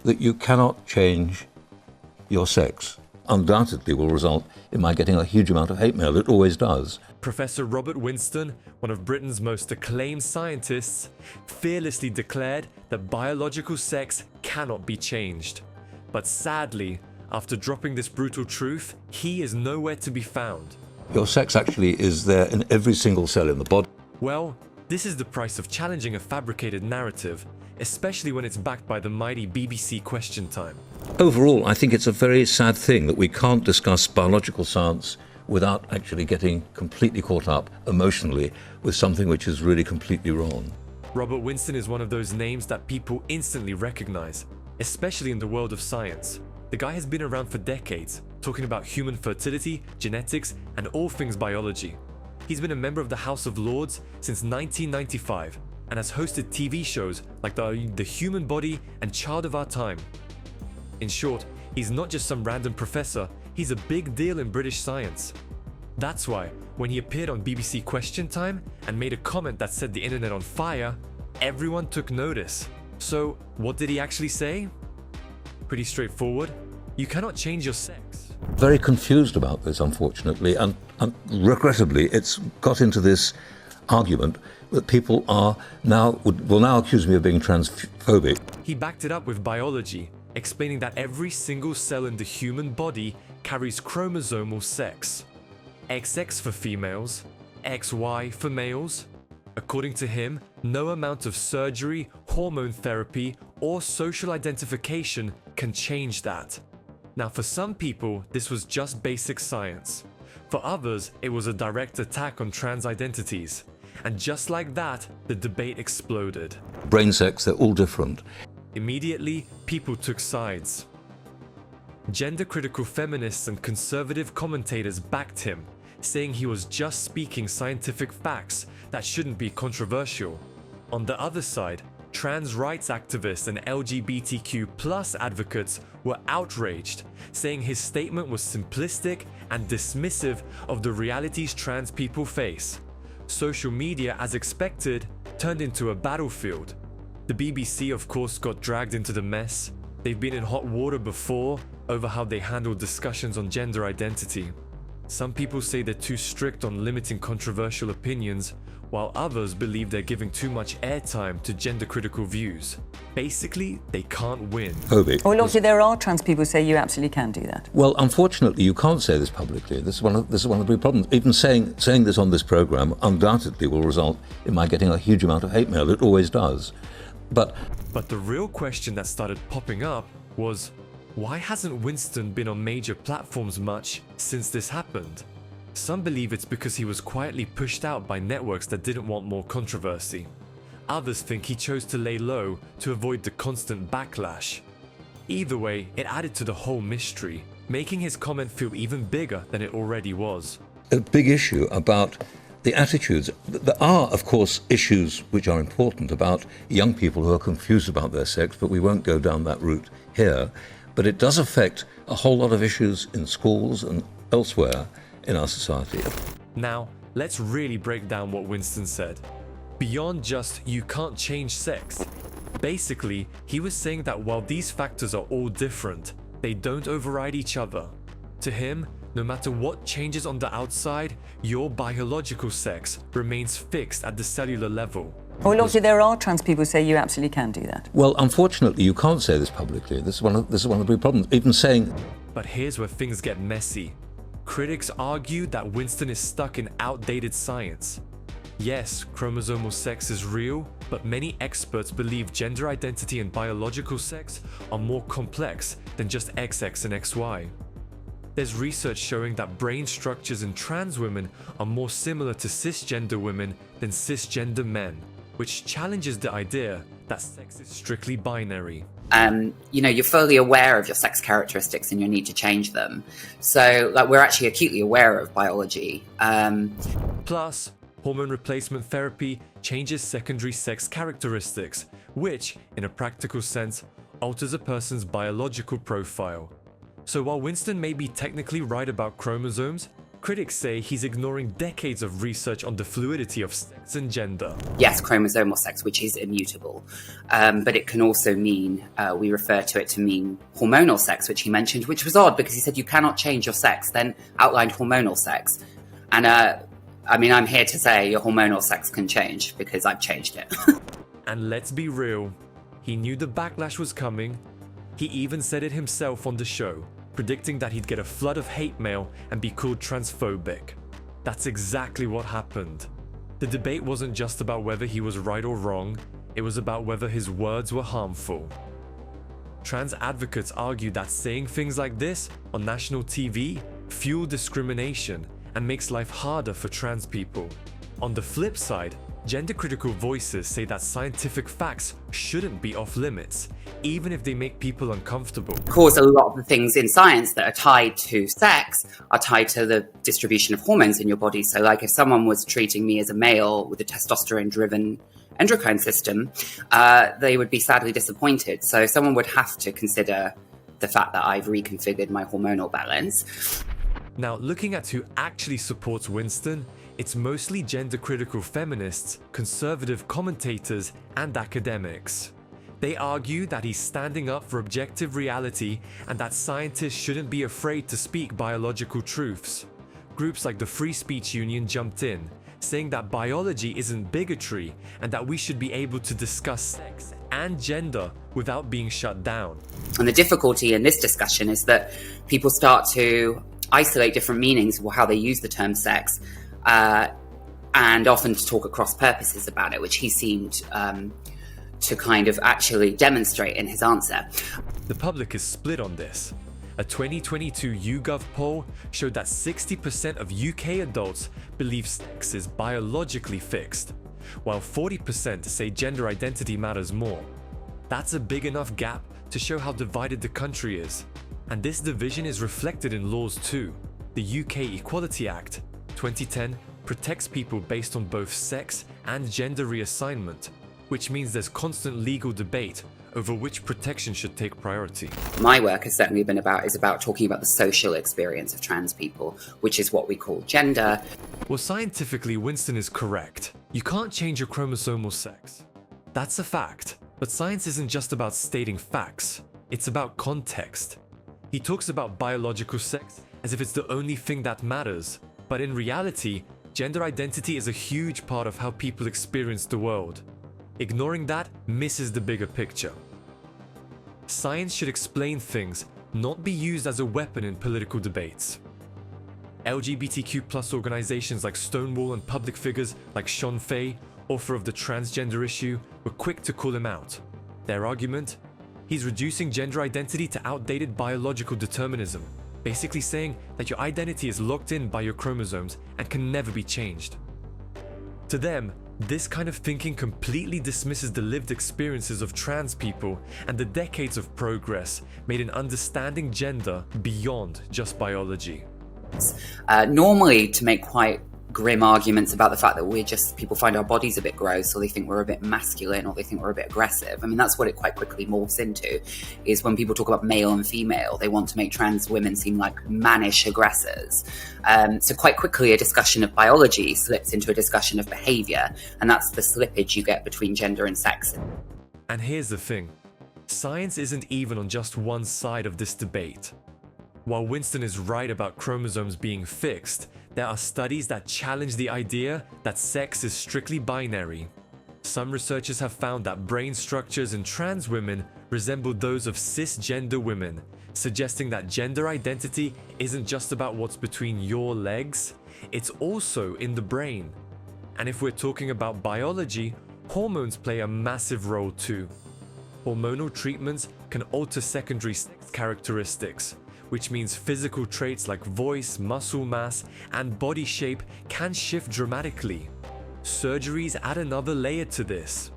that you cannot change your sex undoubtedly will result in my getting a huge amount of hate mail. It always does. Professor Robert Winston, one of Britain's most acclaimed scientists, fearlessly declared that biological sex cannot be changed. But sadly, after dropping this brutal truth, he is nowhere to be found. Your sex actually is there in every single cell in the body. Well, this is the price of challenging a fabricated narrative, especially when it's backed by the mighty BBC Question Time. Overall, I think it's a very sad thing that we can't discuss biological science without actually getting completely caught up emotionally with something which is really completely wrong. Robert Winston is one of those names that people instantly recognize, especially in the world of science. The guy has been around for decades, talking about human fertility, genetics, and all things biology. He's been a member of the House of Lords since 1995 and has hosted TV shows like The Human Body and Child of Our Time. In short, he's not just some random professor, he's a big deal in British science. That's why, when he appeared on BBC Question Time and made a comment that set the internet on fire, everyone took notice. So, what did he actually say? Pretty straightforward. You cannot change your sex. Very confused about this, unfortunately, and regrettably, it's got into this argument that people will now accuse me of being transphobic. He backed it up with biology, explaining that every single cell in the human body carries chromosomal sex. XX for females, XY for males. According to him, no amount of surgery, hormone therapy, or social identification can change that. Now, for some people, this was just basic science. For others, it was a direct attack on trans identities. And just like that, the debate exploded. Brain sex, they're all different. Immediately, people took sides. Gender-critical feminists and conservative commentators backed him, saying he was just speaking scientific facts that shouldn't be controversial. On the other side, trans rights activists and LGBTQ+ advocates were outraged, saying his statement was simplistic and dismissive of the realities trans people face. Social media, as expected, turned into a battlefield. The BBC, of course, got dragged into the mess. They've been in hot water before over how they handle discussions on gender identity. Some people say they're too strict on limiting controversial opinions, while others believe they're giving too much airtime to gender-critical views. Basically, they can't win. Phobic. Well, obviously there are trans people who say you absolutely can do that. Well, unfortunately, you can't say this publicly. This is one of the big problems. Even saying this on this program undoubtedly will result in my getting a huge amount of hate mail. It always does. But the real question that started popping up was, why hasn't Winston been on major platforms much since this happened? Some believe it's because he was quietly pushed out by networks that didn't want more controversy. Others think he chose to lay low to avoid the constant backlash. Either way, it added to the whole mystery, making his comment feel even bigger than it already was. A big issue about the attitudes. There are, of course, issues which are important about young people who are confused about their sex, but we won't go down that route here. But it does affect a whole lot of issues in schools and elsewhere in our society. Now, let's really break down what Winston said. Beyond just, you can't change sex. Basically, he was saying that while these factors are all different, they don't override each other. To him, no matter what changes on the outside, your biological sex remains fixed at the cellular level. Well, obviously there are trans people who say you absolutely can do that. Well, unfortunately, you can't say this publicly. This is one of the big problems. Even saying... But here's where things get messy. Critics argue that Winston is stuck in outdated science. Yes, chromosomal sex is real, but many experts believe gender identity and biological sex are more complex than just XX and XY. There's research showing that brain structures in trans women are more similar to cisgender women than cisgender men, which challenges the idea that sex is strictly binary. You're fully aware of your sex characteristics and your need to change them. So, we're actually acutely aware of biology. Plus, hormone replacement therapy changes secondary sex characteristics, which, in a practical sense, alters a person's biological profile. So while Winston may be technically right about chromosomes, Critics say he's ignoring decades of research on the fluidity of sex and gender. Yes, chromosomal sex, which is immutable, but it can also mean, we refer to it to mean hormonal sex, which he mentioned, which was odd because he said you cannot change your sex, then outlined hormonal sex. And I'm here to say your hormonal sex can change because I've changed it. And let's be real, he knew the backlash was coming. He even said it himself on the show, predicting that he'd get a flood of hate mail and be called transphobic. That's exactly what happened. The debate wasn't just about whether he was right or wrong, it was about whether his words were harmful. Trans advocates argue that saying things like this on national TV fuel discrimination and makes life harder for trans people. On the flip side, gender-critical voices say that scientific facts shouldn't be off limits, even if they make people uncomfortable. Of course, a lot of the things in science that are tied to sex are tied to the distribution of hormones in your body. So like if someone was treating me as a male with a testosterone-driven endocrine system, they would be sadly disappointed. So someone would have to consider the fact that I've reconfigured my hormonal balance. Now, looking at who actually supports Winston, it's mostly gender-critical feminists, conservative commentators, and academics. They argue that he's standing up for objective reality and that scientists shouldn't be afraid to speak biological truths. Groups like the Free Speech Union jumped in, saying that biology isn't bigotry and that we should be able to discuss sex and gender without being shut down. And the difficulty in this discussion is that people start to isolate different meanings of how they use the term sex, and often to talk at cross purposes about it, which he seemed to kind of actually demonstrate in his answer. The public is split on this. A 2022 YouGov poll showed that 60% of UK adults believe sex is biologically fixed, while 40% say gender identity matters more. That's a big enough gap to show how divided the country is. And this division is reflected in laws too. The UK Equality Act 2010 protects people based on both sex and gender reassignment, which means there's constant legal debate over which protection should take priority. My work has certainly been about talking about the social experience of trans people, which is what we call gender. Well, scientifically, Winston is correct. You can't change your chromosomal sex. That's a fact. But science isn't just about stating facts, it's about context. He talks about biological sex as if it's the only thing that matters, but in reality, gender identity is a huge part of how people experience the world. Ignoring that misses the bigger picture. Science should explain things, not be used as a weapon in political debates. LGBTQ+ organizations like Stonewall and public figures like Sean Fay, author of the transgender issue, were quick to call him out. Their argument? He's reducing gender identity to outdated biological determinism, basically saying that your identity is locked in by your chromosomes and can never be changed. To them, this kind of thinking completely dismisses the lived experiences of trans people and the decades of progress made in understanding gender beyond just biology. Normally, to make quite grim arguments about the fact that people find our bodies a bit gross, or they think we're a bit masculine, or they think we're a bit aggressive. I mean, that's what it quite quickly morphs into, is when people talk about male and female, they want to make trans women seem like mannish aggressors. So quite quickly, a discussion of biology slips into a discussion of behavior, and that's the slippage you get between gender and sex. And here's the thing. Science isn't even on just one side of this debate. While Winston is right about chromosomes being fixed, there are studies that challenge the idea that sex is strictly binary. Some researchers have found that brain structures in trans women resemble those of cisgender women, suggesting that gender identity isn't just about what's between your legs, it's also in the brain. And if we're talking about biology, hormones play a massive role too. Hormonal treatments can alter secondary sex characteristics, which means physical traits like voice, muscle mass, and body shape can shift dramatically. Surgeries add another layer to this.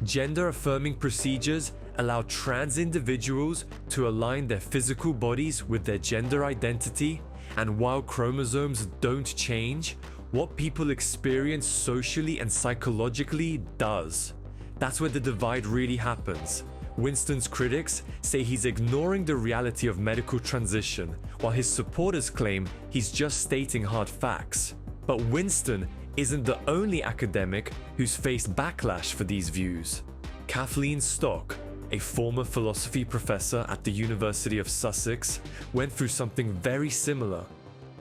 Gender-affirming procedures allow trans individuals to align their physical bodies with their gender identity, and while chromosomes don't change, what people experience socially and psychologically does. That's where the divide really happens, Winston's critics say he's ignoring the reality of medical transition, while his supporters claim he's just stating hard facts. But Winston isn't the only academic who's faced backlash for these views. Kathleen Stock, a former philosophy professor at the University of Sussex, went through something very similar,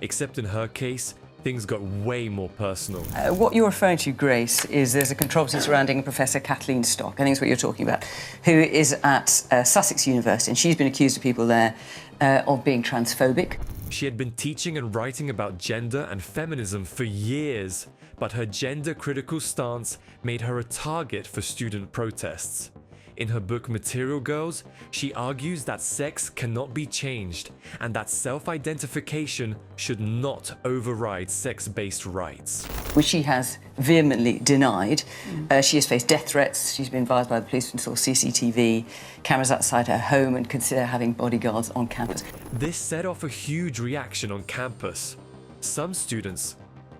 except in her case, things got way more personal. What you're referring to, Grace, is there's a controversy surrounding Professor Kathleen Stock, I think is what you're talking about, who is at Sussex University, and she's been accused of people there of being transphobic. She had been teaching and writing about gender and feminism for years, but her gender-critical stance made her a target for student protests. In her book Material Girls, she argues that sex cannot be changed and that self-identification should not override sex-based rights. Which she has vehemently denied. She has faced death threats. She's been advised by the police to install CCTV cameras outside her home and consider having bodyguards on campus. This set off a huge reaction on campus. Some students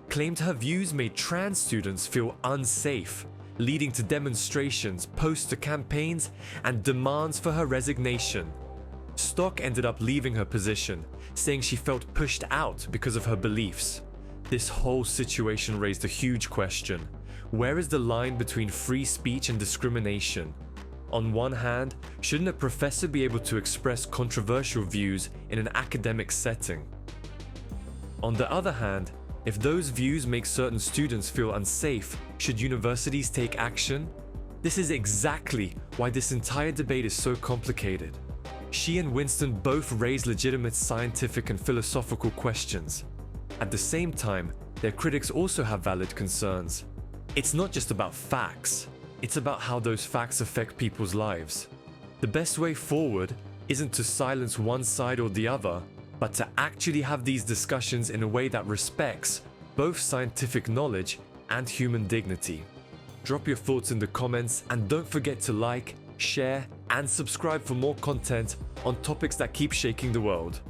claimed her views made trans students feel unsafe, leading to demonstrations, poster campaigns, and demands for her resignation. Stock ended up leaving her position, saying she felt pushed out because of her beliefs. This whole situation raised a huge question. Where is the line between free speech and discrimination? On one hand, shouldn't a professor be able to express controversial views in an academic setting? On the other hand, if those views make certain students feel unsafe, should universities take action? This is exactly why this entire debate is so complicated. She and Winston both raise legitimate scientific and philosophical questions. At the same time, their critics also have valid concerns. It's not just about facts, it's about how those facts affect people's lives. The best way forward isn't to silence one side or the other, but to actually have these discussions in a way that respects both scientific knowledge and human dignity. Drop your thoughts in the comments and don't forget to like, share, and subscribe for more content on topics that keep shaking the world.